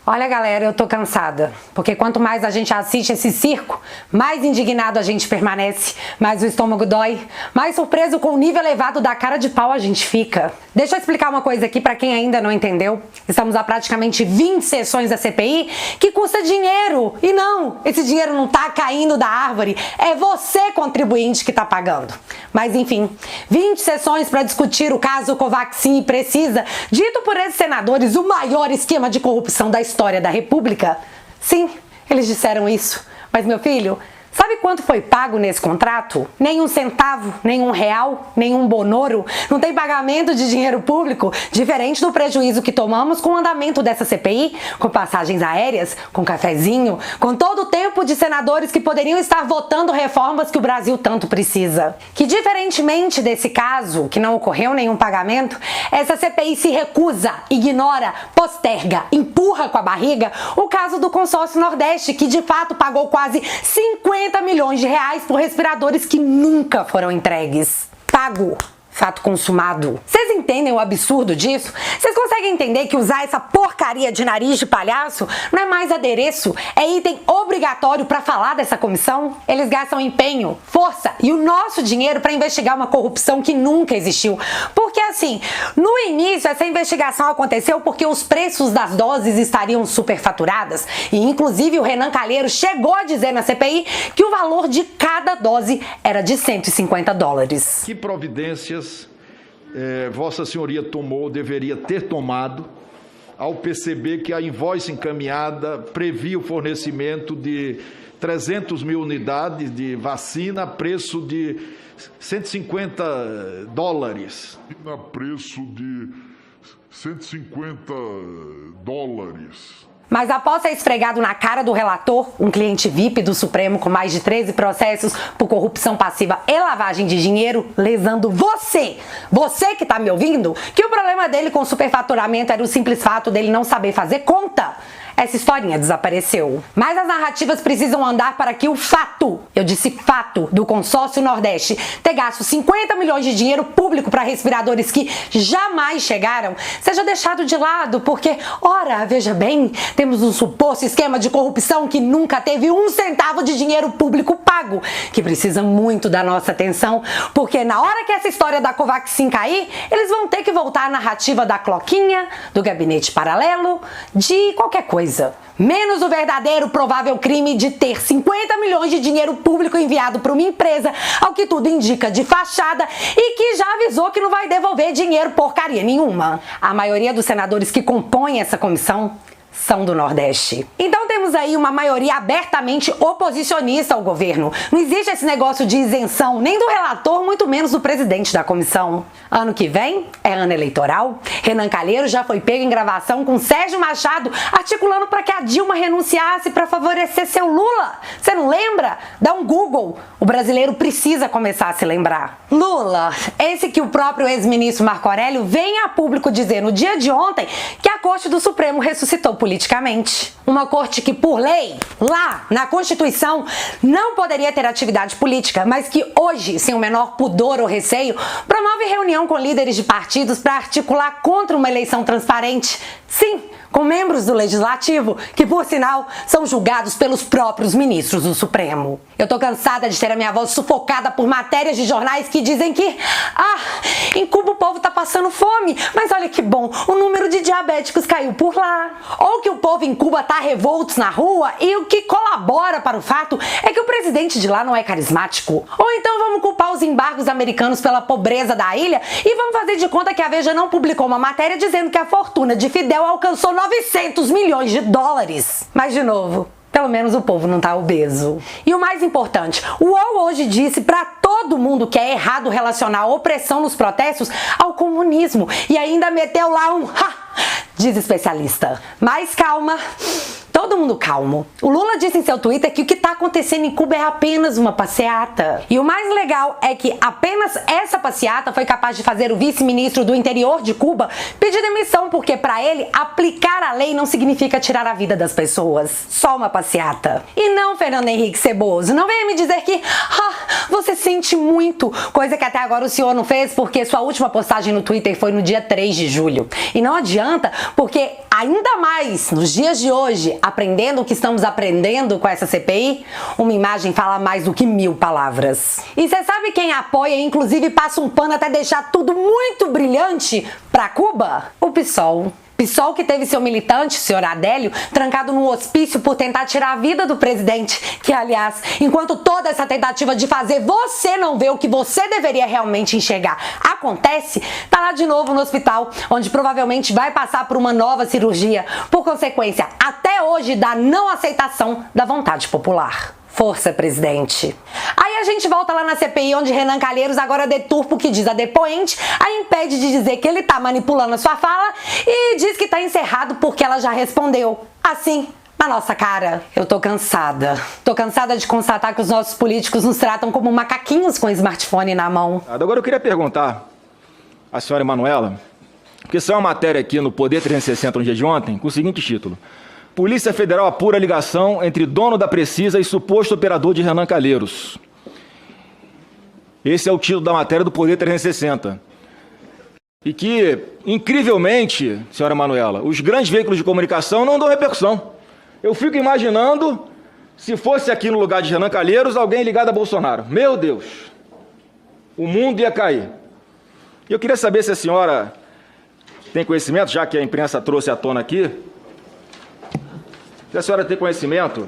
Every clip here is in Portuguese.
Olha, galera, eu tô cansada, porque quanto mais a gente assiste esse circo, mais indignado a gente permanece, mais o estômago dói, mais surpreso com o nível elevado da cara de pau a gente fica. Deixa eu explicar uma coisa aqui pra quem ainda não entendeu. Estamos há praticamente 20 sessões da CPI que custa dinheiro. E não, esse dinheiro não tá caindo da árvore, é você, contribuinte, que tá pagando. Mas enfim, 20 sessões pra discutir o caso Covaxin precisa, dito por esses senadores, o maior esquema de corrupção da história da República? Sim, eles disseram isso. Mas, meu filho, sabe quanto foi pago nesse contrato? Nem um centavo, nem um real, nem um bonoro. Não tem pagamento de dinheiro público, diferente do prejuízo que tomamos com o andamento dessa CPI, com passagens aéreas, com cafezinho, com todo o tempo de senadores que poderiam estar votando reformas que o Brasil tanto precisa. Que, diferentemente desse caso, que não ocorreu nenhum pagamento, essa CPI se recusa, ignora, posterga, empurra com a barriga o caso do consórcio Nordeste, que de fato pagou quase 50 milhões de reais por respiradores que nunca foram entregues. Pago. Fato consumado. Vocês entendem o absurdo disso? Vocês conseguem entender que usar essa porcaria de nariz de palhaço não é mais adereço, é item obrigatório para falar dessa comissão? Eles gastam empenho, força e o nosso dinheiro para investigar uma corrupção que nunca existiu. Porque assim, no início essa investigação aconteceu porque os preços das doses estariam superfaturadas e inclusive o Renan Calheiros chegou a dizer na CPI que o valor de cada dose era de $150. Que providências Vossa Senhoria tomou, deveria ter tomado, ao perceber que a invoice encaminhada previa o fornecimento de 300 mil unidades de vacina a preço de $150. A preço de $150. Mas após ser esfregado na cara do relator, um cliente VIP do Supremo com mais de 13 processos por corrupção passiva e lavagem de dinheiro, lesando você que tá me ouvindo, que o problema dele com o superfaturamento era o simples fato dele não saber fazer conta. Essa historinha desapareceu. Mas as narrativas precisam andar para que o fato, eu disse fato, do consórcio Nordeste ter gasto 50 milhões de dinheiro público para respiradores que jamais chegaram, seja deixado de lado, porque, ora, veja bem, temos um suposto esquema de corrupção que nunca teve um centavo de dinheiro público pago, que precisa muito da nossa atenção, porque na hora que essa história da Covaxin cair, eles vão ter que voltar à narrativa da cloquinha, do gabinete paralelo, de qualquer coisa. Menos o verdadeiro provável crime de ter 50 milhões de dinheiro público enviado para uma empresa, ao que tudo indica de fachada, e que já avisou que não vai devolver dinheiro porcaria nenhuma. A maioria dos senadores que compõem essa comissão são do Nordeste. Então temos aí uma maioria abertamente oposicionista ao governo. Não existe esse negócio de isenção, nem do relator, muito menos do presidente da comissão. Ano que vem é ano eleitoral. Renan Calheiros já foi pego em gravação com Sérgio Machado articulando para que a Dilma renunciasse para favorecer seu Lula. Você não lembra? Dá um Google. O brasileiro precisa começar a se lembrar. Lula, esse que o próprio ex-ministro Marco Aurélio vem a público dizer no dia de ontem que a Corte do Supremo ressuscitou politicamente. Uma corte que, por lei, lá na Constituição, não poderia ter atividade política, mas que hoje, sem o menor pudor ou receio, promove reunião com líderes de partidos para articular contra uma eleição transparente. Sim, com membros do Legislativo, que, por sinal, são julgados pelos próprios ministros do Supremo. Eu tô cansada de ter a minha voz sufocada por matérias de jornais que dizem que, em Cuba o povo tá passando fome, mas olha que bom, o número de diabéticos caiu por lá. Ou que o povo em Cuba tá revoltos na rua e o que colabora para o fato é que o presidente de lá não é carismático. Ou então vamos culpar os embargos americanos pela pobreza da ilha e vamos fazer de conta que a Veja não publicou uma matéria dizendo que a fortuna de Fidel alcançou $900 milhões. Mas, de novo, pelo menos o povo não tá obeso. E o mais importante, o UOL hoje disse pra todo mundo que é errado relacionar a opressão nos protestos ao comunismo e ainda meteu lá um diz especialista. Mas calma, todo mundo calmo. O Lula disse em seu Twitter que o que está acontecendo em Cuba é apenas uma passeata. E o mais legal é que apenas essa passeata foi capaz de fazer o vice-ministro do interior de Cuba pedir demissão, porque para ele aplicar a lei não significa tirar a vida das pessoas. Só uma passeata. E não, Fernando Henrique Ceboso, não venha me dizer que você sente muito, coisa que até agora o senhor não fez porque sua última postagem no Twitter foi no dia 3 de julho. E não adianta, porque ainda mais nos dias de hoje, aprendendo o que estamos aprendendo com essa CPI, uma imagem fala mais do que 1000 palavras. E você sabe quem apoia e inclusive passa um pano até deixar tudo muito brilhante pra Cuba? O PSOL. PSOL que teve seu militante, o senhor Adélio, trancado no hospício por tentar tirar a vida do presidente, que aliás, enquanto toda essa tentativa de fazer você não ver o que você deveria realmente enxergar acontece, tá lá de novo no hospital, onde provavelmente vai passar por uma nova cirurgia, por consequência, até hoje, da não aceitação da vontade popular. Força, presidente. Aí a gente volta lá na CPI, onde Renan Calheiros agora deturpa o que diz a depoente, a impede de dizer que ele tá manipulando a sua fala e diz que tá encerrado porque ela já respondeu. Assim, na nossa cara. Eu tô cansada. Tô cansada de constatar que os nossos políticos nos tratam como macaquinhos com o smartphone na mão. Agora eu queria perguntar à senhora Emanuela, porque saiu uma matéria aqui no Poder 360 no dia de ontem, com o seguinte título: Polícia Federal apura a ligação entre dono da Precisa e suposto operador de Renan Calheiros. Esse é o título da matéria do Poder 360. E que, incrivelmente, senhora Manuela, os grandes veículos de comunicação não dão repercussão. Eu fico imaginando se fosse aqui no lugar de Renan Calheiros alguém ligado a Bolsonaro. Meu Deus, o mundo ia cair. E eu queria saber se a senhora tem conhecimento, já que a imprensa trouxe à tona aqui, se a senhora tem conhecimento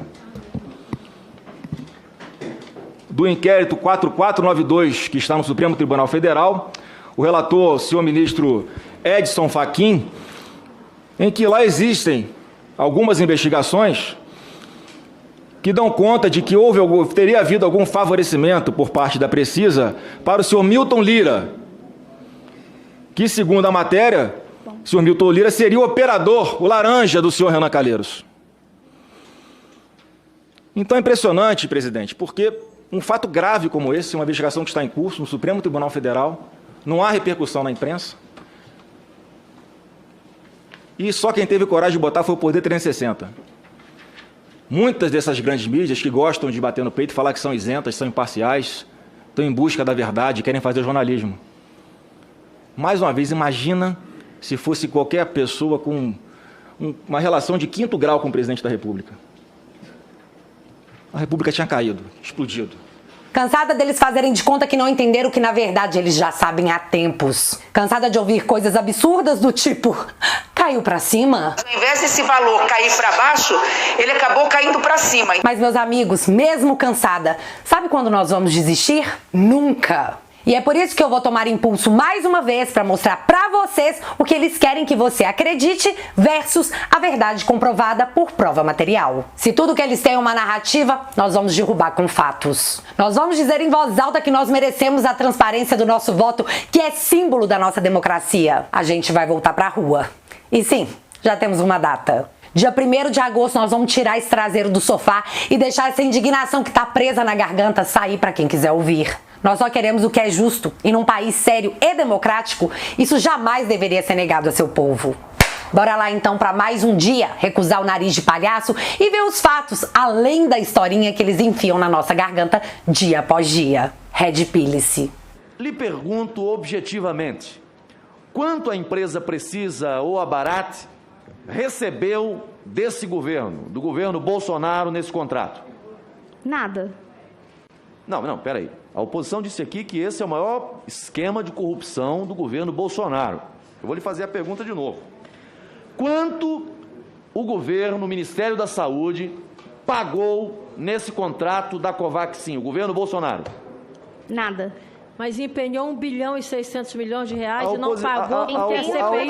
do inquérito 4492, que está no Supremo Tribunal Federal, o relator, o senhor ministro Edson Fachin, em que lá existem algumas investigações que dão conta de que teria havido algum favorecimento por parte da Precisa para o senhor Milton Lira, que, segundo a matéria, o senhor Milton Lira seria o operador, o laranja do senhor Renan Calheiros. Então é impressionante, presidente, porque um fato grave como esse, uma investigação que está em curso no Supremo Tribunal Federal, não há repercussão na imprensa, e só quem teve coragem de botar foi o Poder 360. Muitas dessas grandes mídias que gostam de bater no peito e falar que são isentas, são imparciais, estão em busca da verdade, querem fazer jornalismo. Mais uma vez, imagina se fosse qualquer pessoa com uma relação de 5º grau com o presidente da República. A República tinha caído, explodido. Cansada deles fazerem de conta que não entenderam que, na verdade, eles já sabem há tempos. Cansada de ouvir coisas absurdas do tipo, caiu pra cima? Ao invés desse valor cair pra baixo, ele acabou caindo pra cima. Mas, meus amigos, mesmo cansada, sabe quando nós vamos desistir? Nunca! E é por isso que eu vou tomar impulso mais uma vez para mostrar para vocês o que eles querem que você acredite versus a verdade comprovada por prova material. Se tudo que eles têm é uma narrativa, nós vamos derrubar com fatos. Nós vamos dizer em voz alta que nós merecemos a transparência do nosso voto, que é símbolo da nossa democracia. A gente vai voltar para a rua. E sim, já temos uma data. Dia 1º de agosto nós vamos tirar esse traseiro do sofá e deixar essa indignação que tá presa na garganta sair para quem quiser ouvir. Nós só queremos o que é justo e num país sério e democrático, isso jamais deveria ser negado a seu povo. Bora lá então para mais um dia recusar o nariz de palhaço e ver os fatos além da historinha que eles enfiam na nossa garganta dia após dia. Red Pile-se. Lhe pergunto objetivamente, quanto a empresa Precisa ou a Barat recebeu desse governo, do governo Bolsonaro, nesse contrato? Nada. Não, peraí. A oposição disse aqui que esse é o maior esquema de corrupção do governo Bolsonaro. Eu vou lhe fazer a pergunta de novo. Quanto o governo, o Ministério da Saúde, pagou nesse contrato da Covaxin, o governo Bolsonaro? Nada. Mas empenhou 1 bilhão e 600 milhões de reais e não pagou em que a CPI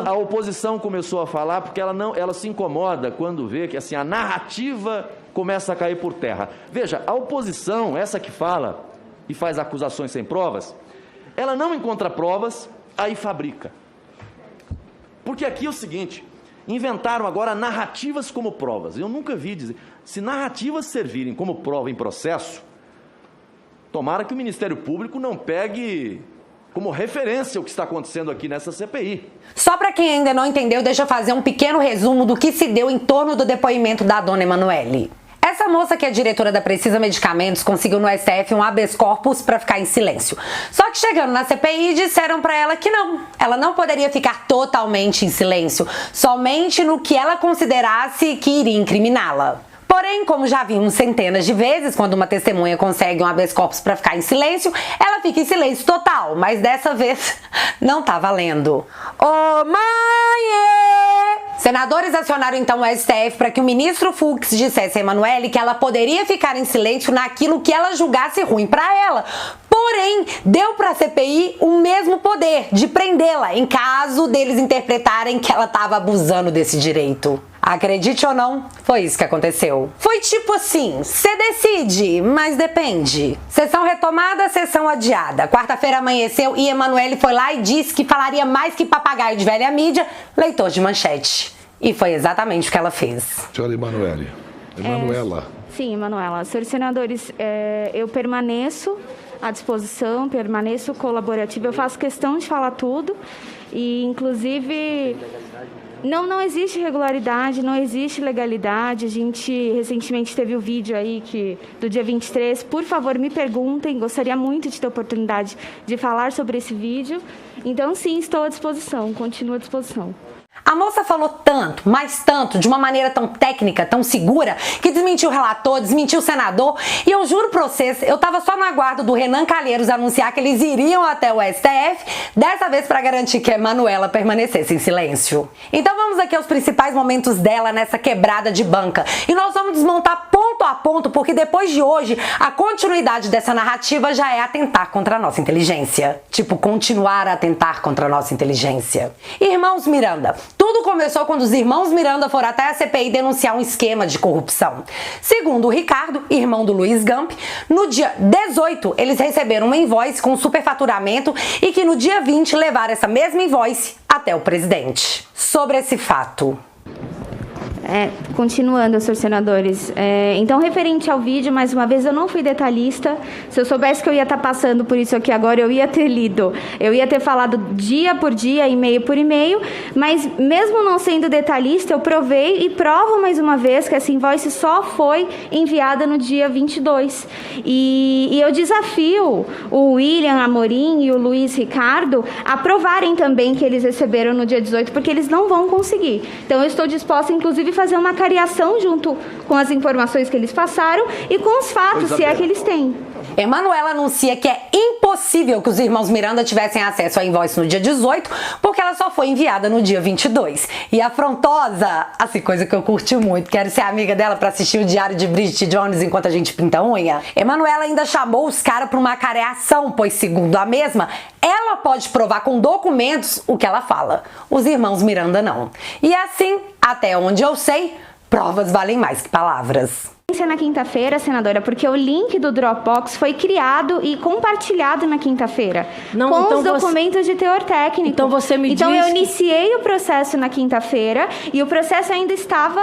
a oposição começou a falar porque ela se incomoda quando vê que assim, a narrativa começa a cair por terra. Veja, a oposição, essa que fala e faz acusações sem provas, ela não encontra provas, aí fabrica. Porque aqui é o seguinte, inventaram agora narrativas como provas. Eu nunca vi dizer. Se narrativas servirem como prova em processo, tomara que o Ministério Público não pegue como referência o que está acontecendo aqui nessa CPI. Só para quem ainda não entendeu, deixa eu fazer um pequeno resumo do que se deu em torno do depoimento da dona Emanuele. Essa moça que é diretora da Precisa Medicamentos conseguiu no STF um habeas corpus para ficar em silêncio. Só que chegando na CPI disseram para ela que não, ela não poderia ficar totalmente em silêncio, somente no que ela considerasse que iria incriminá-la. Porém, como já vimos centenas de vezes, quando uma testemunha consegue um habeas corpus para ficar em silêncio, ela fica em silêncio total, mas dessa vez não tá valendo. Ô mãe! Senadores acionaram então o STF para que o ministro Fux dissesse a Emanuele que ela poderia ficar em silêncio naquilo que ela julgasse ruim para ela. Porém, deu para a CPI o mesmo poder de prendê-la em caso deles interpretarem que ela estava abusando desse direito. Acredite ou não, foi isso que aconteceu. Foi tipo assim, você decide, mas depende. Sessão retomada, sessão adiada. Quarta-feira amanheceu e Emanuele foi lá e disse que falaria mais que papagaio de velha mídia, leitor de manchete. E foi exatamente o que ela fez. Senhora Emanuele. Emanuela. Sim, Emanuela. Senhores senadores, eu permaneço à disposição, permaneço colaborativa. Eu faço questão de falar tudo e, inclusive... Não existe regularidade, não existe legalidade. A gente recentemente teve o vídeo aí do dia 23. Por favor, me perguntem. Gostaria muito de ter a oportunidade de falar sobre esse vídeo. Então, sim, estou à disposição. Continuo à disposição. A moça falou tanto, mas tanto, de uma maneira tão técnica, tão segura, que desmentiu o relator, desmentiu o senador, e eu juro pra vocês, eu tava só no aguardo do Renan Calheiros anunciar que eles iriam até o STF, dessa vez pra garantir que a Emanuela permanecesse em silêncio. Então vamos aqui aos principais momentos dela nessa quebrada de banca, e nós vamos desmontar ponto a ponto, porque depois de hoje, a continuidade dessa narrativa já é atentar contra a nossa inteligência. Tipo, continuar a atentar contra a nossa inteligência. Irmãos Miranda, tudo começou quando os irmãos Miranda foram até a CPI denunciar um esquema de corrupção. Segundo o Ricardo, irmão do Luiz Gump, no dia 18 eles receberam uma invoice com superfaturamento e que no dia 20 levaram essa mesma invoice até o presidente. Sobre esse fato... Continuando, senhores senadores, então referente ao vídeo, mais uma vez, eu não fui detalhista. Se eu soubesse que eu ia estar passando por isso aqui agora, eu ia ter lido, eu ia ter falado dia por dia, e-mail por e-mail, mas mesmo não sendo detalhista, eu provei e provo mais uma vez que essa invoice só foi enviada no dia 22. E eu desafio o William Amorim e o Luiz Ricardo a provarem também que eles receberam no dia 18, porque eles não vão conseguir. Então eu estou disposta, inclusive, fazer uma cariação junto com as informações que eles passaram e com os fatos, se é que eles têm. Emanuela anuncia que é impossível que os irmãos Miranda tivessem acesso à invoice no dia 18, porque ela só foi enviada no dia 22. E afrontosa, assim, coisa que eu curti muito, quero ser amiga dela pra assistir o Diário de Bridget Jones enquanto a gente pinta a unha. Emanuela ainda chamou os caras pra uma careação, pois segundo a mesma, ela pode provar com documentos o que ela fala. Os irmãos Miranda não. E assim, até onde eu sei, provas valem mais que palavras. Na quinta-feira, senadora, porque o link do Dropbox foi criado e compartilhado na quinta-feira com os documentos de teor técnico. Então você me Então diz eu iniciei o processo na quinta-feira e o processo ainda estava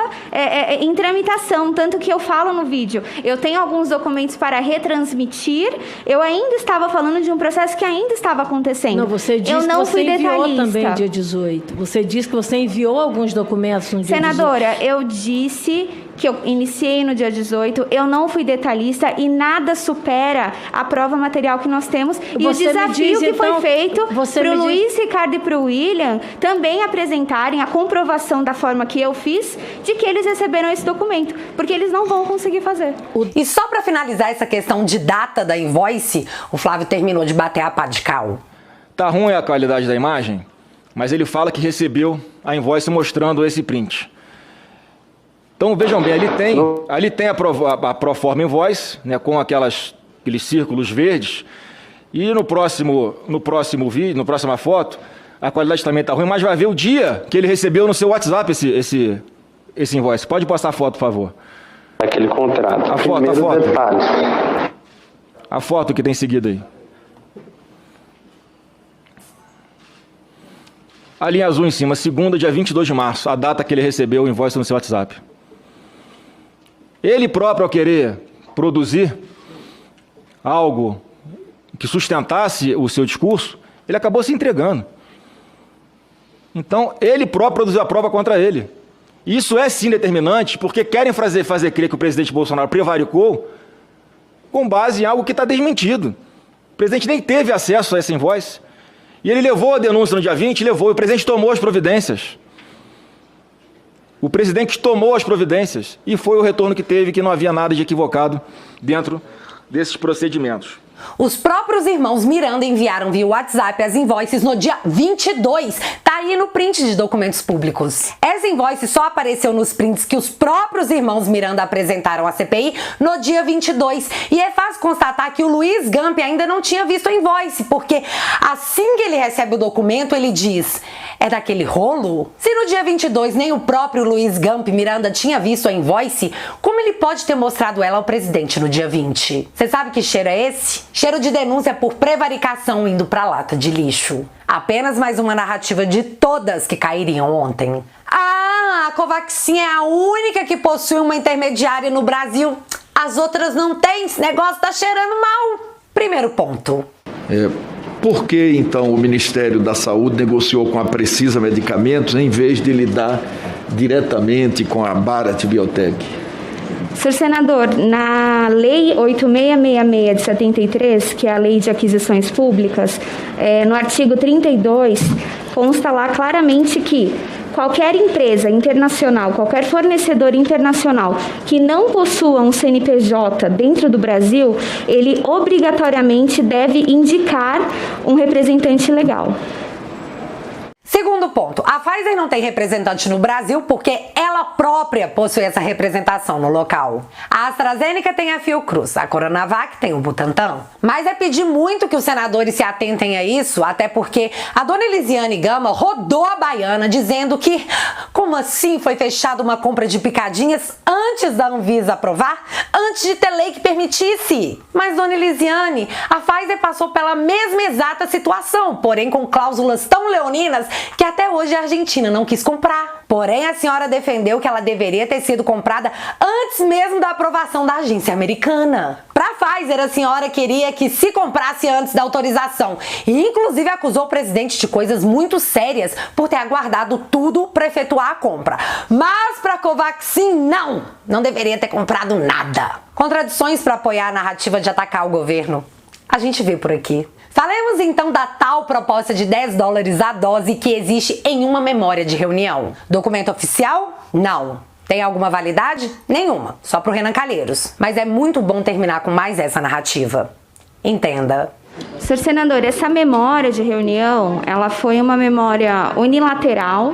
em tramitação, tanto que eu falo no vídeo. Eu tenho alguns documentos para retransmitir, eu ainda estava falando de um processo que ainda estava acontecendo. Não, você disse eu não que você fui enviou detalhista. também dia 18. Você disse que você enviou alguns documentos no dia 18. Senadora, eu disse que eu iniciei no dia 18, eu não fui detalhista e nada supera a prova material que nós temos. E o desafio que foi feito para o Luiz Ricardo e para o William também apresentarem a comprovação da forma que eu fiz de que eles receberam esse documento, porque eles não vão conseguir fazer. E só para finalizar essa questão de data da invoice, o Flávio terminou de bater a pá de cal. Tá ruim a qualidade da imagem, mas ele fala que recebeu a invoice mostrando esse print. Então, vejam bem, ali tem a Proforma Invoice, né, com aqueles círculos verdes, e no próximo vídeo, na próxima foto, a qualidade também está ruim, mas vai ver o dia que ele recebeu no seu WhatsApp esse invoice. Pode passar a foto, por favor. Aquele contrato. A foto. A foto que tem seguido aí. A linha azul em cima, segunda, dia 22 de março, a data que ele recebeu o invoice no seu WhatsApp. Ele próprio, ao querer produzir algo que sustentasse o seu discurso, ele acabou se entregando. Então, ele próprio produziu a prova contra ele. Isso é sim determinante, porque querem fazer crer que o presidente Bolsonaro prevaricou com base em algo que está desmentido. O presidente nem teve acesso a essa invoice. E ele levou a denúncia no dia 20, levou, e o presidente tomou as providências. O presidente tomou as providências e foi o retorno que teve, que não havia nada de equivocado dentro desses procedimentos. Os próprios irmãos Miranda enviaram via WhatsApp as invoices no dia 22. Tá aí no print de documentos públicos. Essa invoice só apareceu nos prints que os próprios irmãos Miranda apresentaram à CPI no dia 22. E é fácil constatar que o Luiz Gump ainda não tinha visto a invoice, porque assim que ele recebe o documento, ele diz: é daquele rolo? Se no dia 22 nem o próprio Luiz Gump Miranda tinha visto a invoice, como ele pode ter mostrado ela ao presidente no dia 20? Você sabe que cheiro é esse? Cheiro de denúncia por prevaricação indo pra lata de lixo. Apenas mais uma narrativa de todas que cairiam ontem. Ah, a Covaxin é a única que possui uma intermediária no Brasil. As outras não têm, esse negócio tá cheirando mal. Primeiro ponto. Por que, então, o Ministério da Saúde negociou com a Precisa Medicamentos em vez de lidar diretamente com a Bharat Biotech? Senhor senador, na Lei 8666 de 73, que é a Lei de Aquisições Públicas, no artigo 32, consta lá claramente que qualquer empresa internacional, qualquer fornecedor internacional que não possua um CNPJ dentro do Brasil, ele obrigatoriamente deve indicar um representante legal. Segundo ponto, a Pfizer não tem representante no Brasil porque ela própria possui essa representação no local. A AstraZeneca tem a Fiocruz, a Coronavac tem o Butantan. Mas é pedir muito que os senadores se atentem a isso, até porque a dona Elisiane Gama rodou a baiana dizendo que, como assim foi fechada uma compra de picadinhas antes da Anvisa aprovar? Antes de ter lei que permitisse. Mas, dona Elisiane, a Pfizer passou pela mesma exata situação, porém com cláusulas tão leoninas que até hoje a Argentina não quis comprar. Porém, a senhora defendeu que ela deveria ter sido comprada antes mesmo da aprovação da agência americana. Para a Pfizer, a senhora queria que se comprasse antes da autorização e inclusive acusou o presidente de coisas muito sérias por ter aguardado tudo para efetuar a compra. Mas para a Covaxin, não deveria ter comprado nada. Contradições para apoiar a narrativa de atacar o governo. A gente vê por aqui. Falemos então da tal proposta de $10 a dose que existe em uma memória de reunião. Documento oficial? Não. Tem alguma validade? Nenhuma. Só pro Renan Calheiros. Mas é muito bom terminar com mais essa narrativa. Entenda. Senhor senador, essa memória de reunião, ela foi uma memória unilateral,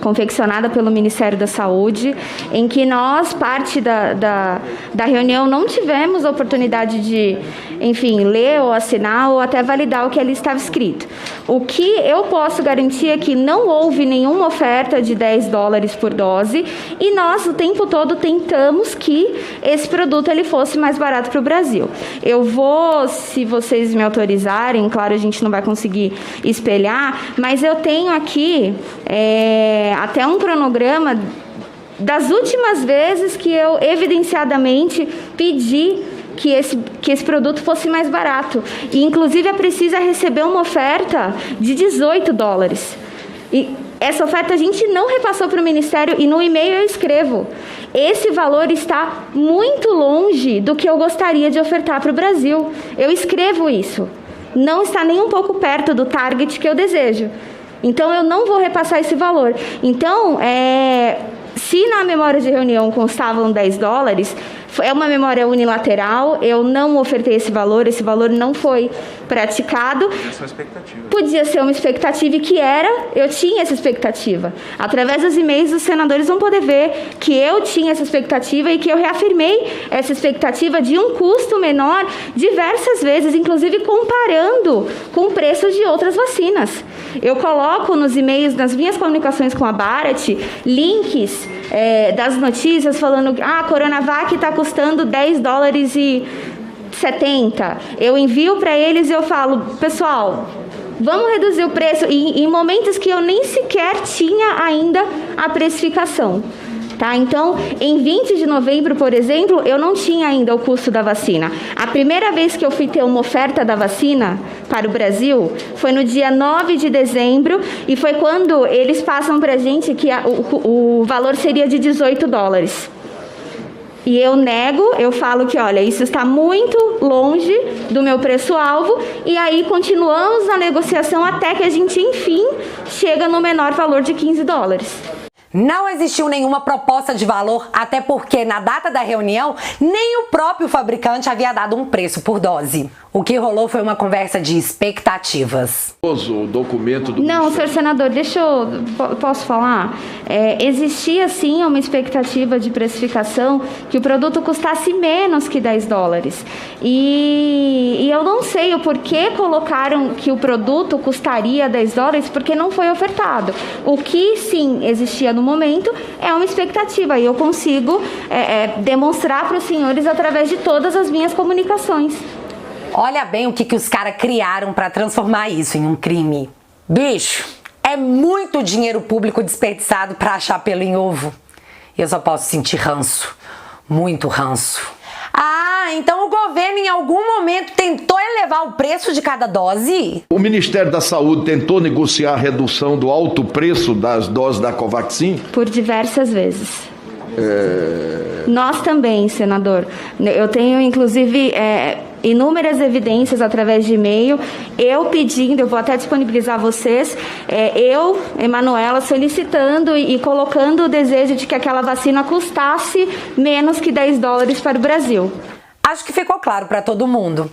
confeccionada pelo Ministério da Saúde, em que nós, parte da reunião, não tivemos a oportunidade de, enfim, ler ou assinar ou até validar o que ali estava escrito. O que eu posso garantir é que não houve nenhuma oferta de $10 por dose e nós, o tempo todo, tentamos que esse produto ele fosse mais barato para o Brasil. Eu vou, se vocês me autorizarem, claro, a gente não vai conseguir espelhar, mas eu tenho aqui até um cronograma das últimas vezes que eu evidenciadamente pedi que esse produto fosse mais barato. E, inclusive, a Precisa recebeu uma oferta de $18. E essa oferta a gente não repassou para o Ministério e no e-mail eu escrevo: esse valor está muito longe do que eu gostaria de ofertar para o Brasil. Eu escrevo isso. Não está nem um pouco perto do target que eu desejo. Então, eu não vou repassar esse valor. Então, se na memória de reunião constavam $10, é uma memória unilateral, eu não ofertei esse valor não foi praticado. Podia ser uma expectativa e que eu tinha essa expectativa. Através dos e-mails, os senadores vão poder ver que eu tinha essa expectativa e que eu reafirmei essa expectativa de um custo menor diversas vezes, inclusive comparando com o preço de outras vacinas. Eu coloco nos e-mails, nas minhas comunicações com a Bharat, links das notícias falando que a Coronavac está custando $10,70. Eu envio para eles e eu falo: pessoal, vamos reduzir o preço em momentos que eu nem sequer tinha ainda a precificação. Tá? Então, em 20 de novembro, por exemplo, eu não tinha ainda o custo da vacina. A primeira vez que eu fui ter uma oferta da vacina para o Brasil foi no dia 9 de dezembro e foi quando eles passam para a gente que o valor seria de $18. E eu nego, eu falo que, olha, isso está muito longe do meu preço-alvo, e aí continuamos na negociação até que a gente, enfim, chega no menor valor de $15. Não existiu nenhuma proposta de valor, até porque na data da reunião, nem o próprio fabricante havia dado um preço por dose. O que rolou foi uma conversa de expectativas. O documento do Não, senhor senador, posso falar? Existia sim uma expectativa de precificação que o produto custasse menos que $10. E eu não sei o porquê colocaram que o produto custaria $10, porque não foi ofertado. O que sim existia no momento é uma expectativa, e eu consigo demonstrar para os senhores através de todas as minhas comunicações. Olha bem o que os caras criaram para transformar isso em um crime. Bicho, é muito dinheiro público desperdiçado para achar pelo em ovo. Eu só posso sentir ranço, muito ranço. Ah, então o governo em algum momento tentou elevar o preço de cada dose? O Ministério da Saúde tentou negociar a redução do alto preço das doses da Covaxin? Por diversas vezes. Nós também, senador. Eu tenho, inclusive, inúmeras evidências através de e-mail, eu pedindo, eu vou até disponibilizar a vocês, eu, Emanuela, solicitando e colocando o desejo de que aquela vacina custasse menos que $10 para o Brasil. Acho que ficou claro para todo mundo,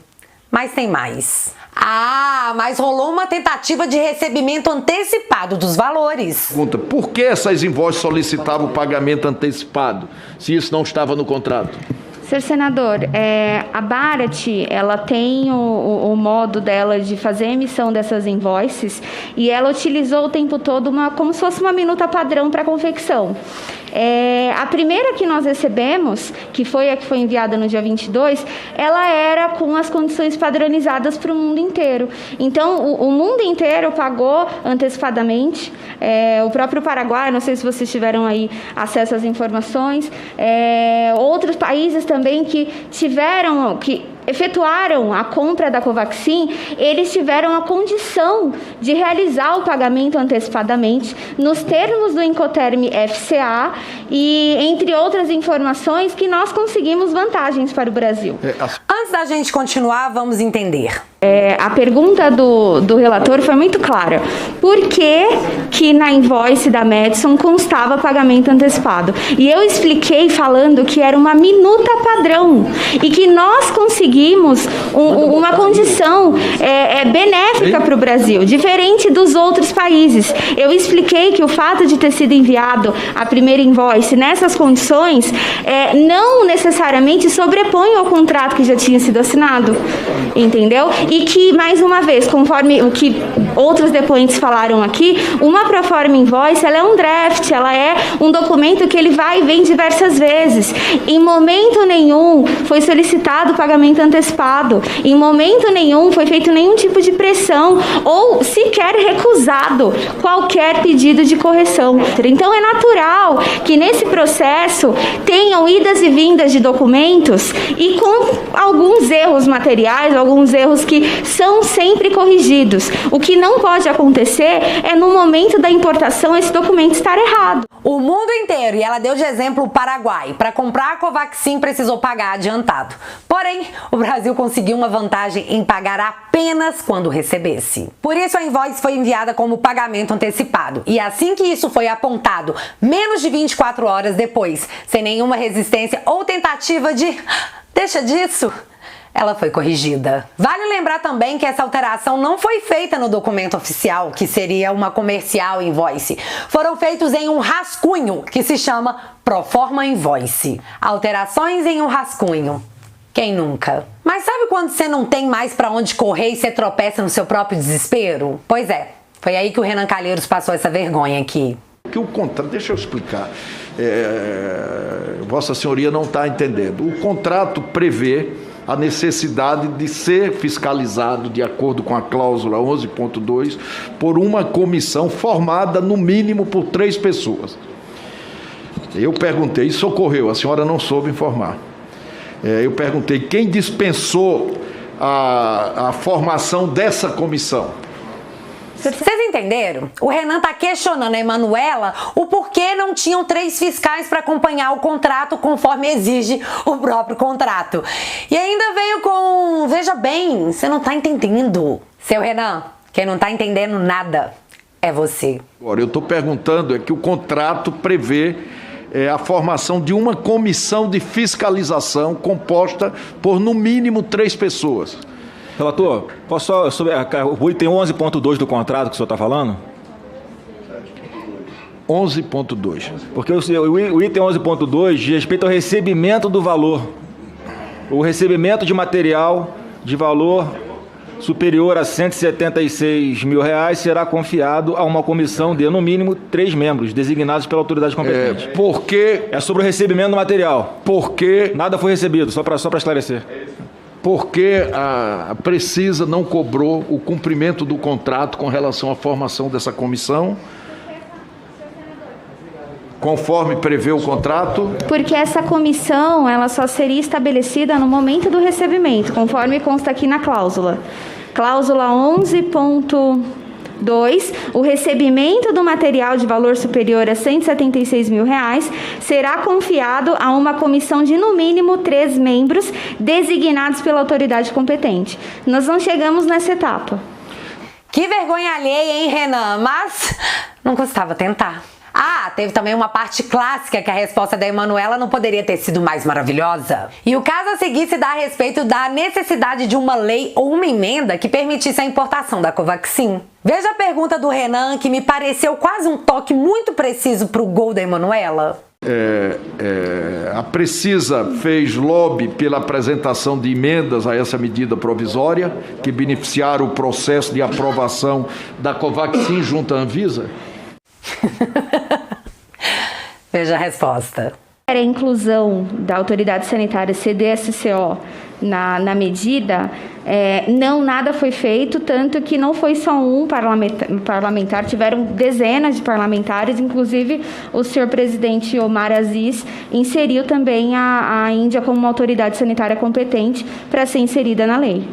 mas tem mais. Ah, mas rolou uma tentativa de recebimento antecipado dos valores. Pergunta, por que essas invoices solicitavam o pagamento antecipado, se isso não estava no contrato? Senhor senador, a Barat, ela tem o modo dela de fazer a emissão dessas invoices, e ela utilizou o tempo todo como se fosse uma minuta padrão para confecção. A primeira que nós recebemos, que foi a que foi enviada no dia 22, ela era com as condições padronizadas para o mundo inteiro. Então, o mundo inteiro pagou antecipadamente. O próprio Paraguai, não sei se vocês tiveram aí acesso às informações, outros países também que efetuaram a compra da Covaxin, eles tiveram a condição de realizar o pagamento antecipadamente nos termos do Incoterm FCA e entre outras informações que nós conseguimos vantagens para o Brasil. Antes da gente continuar, vamos entender. A pergunta do relator foi muito clara. Por que na invoice da Madison constava pagamento antecipado? E eu expliquei falando que era uma minuta padrão e que nós conseguimos uma condição benéfica para o Brasil, diferente dos outros países. Eu expliquei que o fato de ter sido enviado a primeira invoice nessas condições não necessariamente sobrepõe ao contrato que já tinha sido assinado, entendeu? E que, mais uma vez, conforme o que outros depoentes falaram aqui, uma proforma invoice, ela é um draft, ela é um documento que ele vai e vem diversas vezes. Em momento nenhum foi solicitado pagamento antecipado, em momento nenhum foi feito nenhum tipo de pressão ou sequer recusado qualquer pedido de correção. Então é natural que nesse processo tenham idas e vindas de documentos e com alguns erros materiais, alguns erros que são sempre corrigidos. O que não pode acontecer é no momento da importação esse documento estar errado. O mundo inteiro, e ela deu de exemplo o Paraguai, para comprar a Covaxin precisou pagar adiantado. Porém, o Brasil conseguiu uma vantagem em pagar apenas quando recebesse. Por isso a invoice foi enviada como pagamento antecipado. E assim que isso foi apontado, menos de 24 horas depois, sem nenhuma resistência ou tentativa de deixa disso, ela foi corrigida. Vale lembrar também que essa alteração não foi feita no documento oficial, que seria uma comercial invoice. Foram feitos em um rascunho, que se chama Proforma Invoice. Alterações em um rascunho. Quem nunca? Mas sabe quando você não tem mais para onde correr e você tropeça no seu próprio desespero? Pois é, foi aí que o Renan Calheiros passou essa vergonha aqui. Deixa eu explicar. Vossa Senhoria não está entendendo. O contrato prevê a necessidade de ser fiscalizado, de acordo com a cláusula 11.2, por uma comissão formada, no mínimo, por 3 pessoas. Eu perguntei, isso ocorreu, a senhora não soube informar. Eu perguntei quem dispensou a formação dessa comissão. Vocês entenderam? O Renan tá questionando a Emanuela o porquê não tinham 3 fiscais para acompanhar o contrato conforme exige o próprio contrato. E ainda veio com, veja bem, você não tá entendendo. Seu Renan, quem não tá entendendo nada é você. Agora, eu tô perguntando é que o contrato prevê a formação de uma comissão de fiscalização composta por, no mínimo, 3 pessoas. Relator, posso só, sobre o item 11.2 do contrato que o senhor está falando? 11.2. Porque o item 11.2 diz respeito ao recebimento do valor. O recebimento de material de valor superior a R$ 176 mil será confiado a uma comissão de, no mínimo, 3 membros, designados pela autoridade competente. É sobre o recebimento do material. Porque nada foi recebido, só para esclarecer. Porque a Precisa não cobrou o cumprimento do contrato com relação à formação dessa comissão, conforme prevê o contrato? Porque essa comissão, ela só seria estabelecida no momento do recebimento, conforme consta aqui na cláusula. Cláusula 11.2, o recebimento do material de valor superior a R$ 176 mil será confiado a uma comissão de, no mínimo, 3 membros designados pela autoridade competente. Nós não chegamos nessa etapa. Que vergonha alheia, hein, Renan? Mas não custava tentar. Ah, teve também uma parte clássica que a resposta da Emanuela não poderia ter sido mais maravilhosa. E o caso a seguir se dá a respeito da necessidade de uma lei ou uma emenda que permitisse a importação da Covaxin. Veja a pergunta do Renan, que me pareceu quase um toque muito preciso para o gol da Emanuela. A Precisa fez lobby pela apresentação de emendas a essa medida provisória, que beneficiaram o processo de aprovação da Covaxin junto à Anvisa? Veja a resposta. A inclusão da autoridade sanitária CDSCO na medida, nada foi feito, tanto que não foi só um parlamentar, tiveram dezenas de parlamentares, inclusive o senhor presidente Omar Aziz inseriu também a Índia como uma autoridade sanitária competente para ser inserida na lei.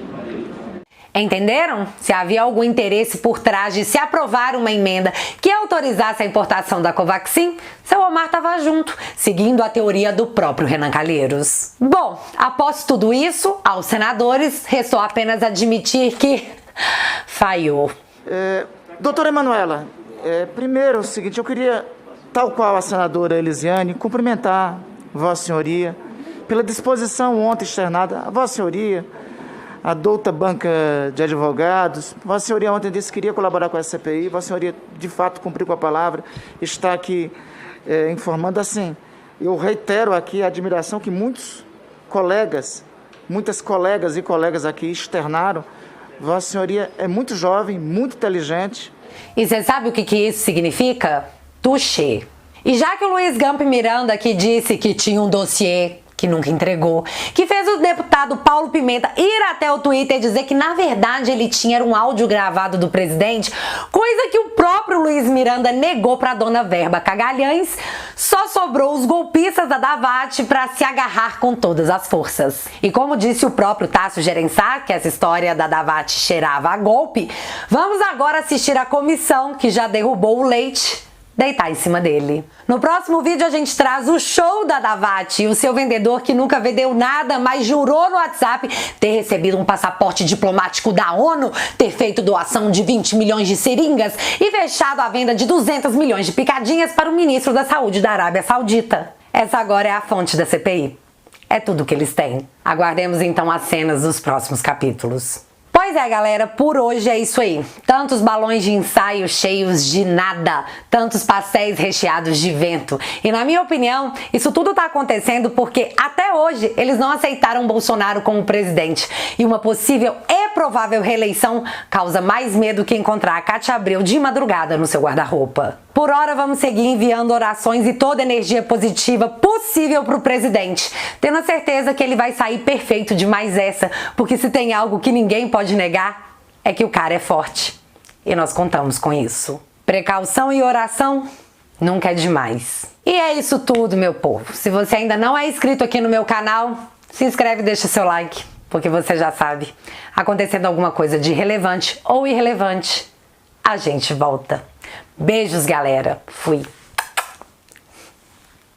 Entenderam? Se havia algum interesse por trás de se aprovar uma emenda que autorizasse a importação da Covaxin, seu Omar estava junto, seguindo a teoria do próprio Renan Calheiros. Bom, após tudo isso, aos senadores, restou apenas admitir que falhou. Doutora Emanuela, primeiro é o seguinte, eu queria, tal qual a senadora Elisiane, cumprimentar Vossa Senhoria pela disposição ontem externada a Vossa Senhoria, a douta banca de advogados. Vossa Senhoria ontem disse que queria colaborar com a CPI. Vossa Senhoria, de fato, cumpriu com a palavra. Está aqui informando assim. Eu reitero aqui a admiração que muitas colegas e colegas aqui externaram. Vossa Senhoria é muito jovem, muito inteligente. E você sabe o que isso significa? Touché. E já que o Luiz Gamp Miranda aqui disse que tinha um dossiê que nunca entregou, que fez o deputado Paulo Pimenta ir até o Twitter e dizer que na verdade ele tinha um áudio gravado do presidente, coisa que o próprio Luiz Miranda negou para dona Verba Cagalhães, só sobrou os golpistas da Davat para se agarrar com todas as forças. E como disse o próprio Tasso Gereissati, que essa história da Davat cheirava a golpe, vamos agora assistir a comissão que já derrubou o Leite deitar em cima dele. No próximo vídeo a gente traz o show da Davat e o seu vendedor que nunca vendeu nada, mas jurou no WhatsApp ter recebido um passaporte diplomático da ONU, ter feito doação de 20 milhões de seringas e fechado a venda de 200 milhões de picadinhas para o ministro da Saúde da Arábia Saudita. Essa agora é a fonte da CPI. É tudo que eles têm. Aguardemos então as cenas dos próximos capítulos. Pois é, galera, por hoje é isso aí. Tantos balões de ensaio cheios de nada, tantos pastéis recheados de vento. E na minha opinião, isso tudo tá acontecendo porque até hoje eles não aceitaram Bolsonaro como presidente. E uma possível e provável reeleição causa mais medo que encontrar a Cátia Abreu de madrugada no seu guarda-roupa. Por hora, vamos seguir enviando orações e toda energia positiva possível pro presidente, tendo a certeza que ele vai sair perfeito de mais essa, porque se tem algo que ninguém pode negar, é que o cara é forte. E nós contamos com isso. Precaução e oração nunca é demais. E é isso tudo, meu povo. Se você ainda não é inscrito aqui no meu canal, se inscreve e deixa seu like, porque você já sabe, acontecendo alguma coisa de relevante ou irrelevante, a gente volta. Beijos, galera. Fui.